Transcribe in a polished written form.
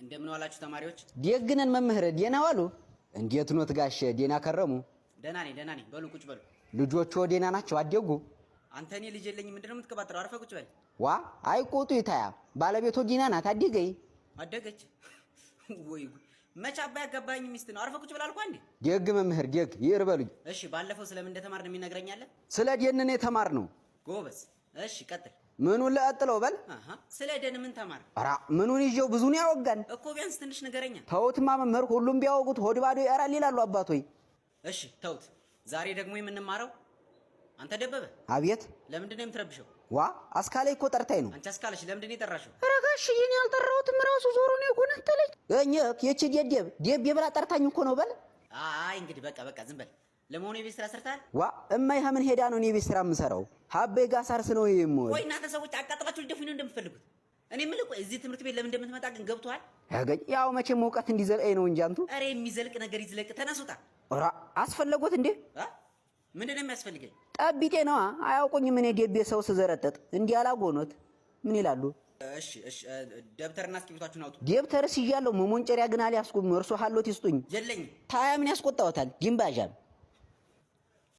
እንደምን ዋላችሁ ተማሪዎች? ደግነን መምህር ደህና ዋሉ? እንዴት ኖት ጋሼ ደህና ከረሙ? ደህና ነኝ። በሉ ቁጭ በሉ። ልጆቹ ደህና ናቸው አደጉ? አንተ እኔ ልጅ የለኝም ምንድነው የምትቀባጥረው? አረፈ ቁጭ በል። ዋ አይቆጡ ይታያ ባለቤቶ ደህና ናት አደገች ወይ መች አባ ያገባኝ ሚስት ነው። አረፈ ቁጭ በል አልኳ እንዴ። ደግ መምህር ደግ ይርበሉኝ። እሺ ባለፈው ስለምን እንደተማርን የሚነግረኛለ? ስለ ደንን የተማርነው። ጎበዝ። እሺ ቀጥል። ምኑን ለአጥለው በል። ስለ ደን ምን ተማር? ኧረ ምኑን ይዤው ብዙ ነው ያወጋን እኮ ቢያንስ ትንሽ ንገረኛ። ተውትማ መምህር ሁሉም ቢያወጉት ሆድ ባዶ ያራል ይላሉ አባቶይ። እሺ ተውት። ዛሬ ደግሞ የምንማረው አንተ ደበበ። አቤት። ለምንድን ነው የምትረብሸው? ዋ አስካላይ እኮ ጠርታኝ ነው። አንቺ አስካለሽ ለምንድን ነው የጠራሽው? ኧረ ጋሽ የኔ ያልጠራሁትም ራሱ ዞሮ ነው የጎነተለኝ። የቺ ደብ ብላ ጠርታኝ እኮ ነው በል። አይ እንግዲህ በቃ ዝም በል። ለመሆኑ የቤት ስራ ሰርታል? ዋ እማይ ምን ሄዳ ነው የቤት ስራ የምሰራው? ሀቤ ጋር ሳርስ ነው የምወል። ወይ እናንተ ሰዎች አቃጥላችሁ ልደፉኝ ነው እንደምትፈልጉት? እኔ ምን ልቆይ እዚህ ትምህርት ቤት ለምን እንደምትመጣ ግን ገብቶሃል? ያገኝ ያው መቼም እውቀት እንዲዘልቀኝ ነው እንጂ አንቱ። ኧረ የሚዘልቅ ነገር ይዝለቅ። ተነሱታ። ኧረ አስፈለጎት እንዴ? ምንድነው የሚያስፈልገኝ? ጠቢጤ ነዋ። አያውቁኝም እኔ ደቤ ሰው ስዘረጠጥ እንዲህ አላጎኖት ምን ይላሉ? እሺ ደብተርና እስክሪብቷችሁን አውጡ። ደብተርስ ይያለው መሞንጨሪያ ግን አልያዝኩም። እርሶ ሀሎት ይስጡኝ። የለኝም። ታያ ምን ያስቆጣዎታል? ጅምባዣም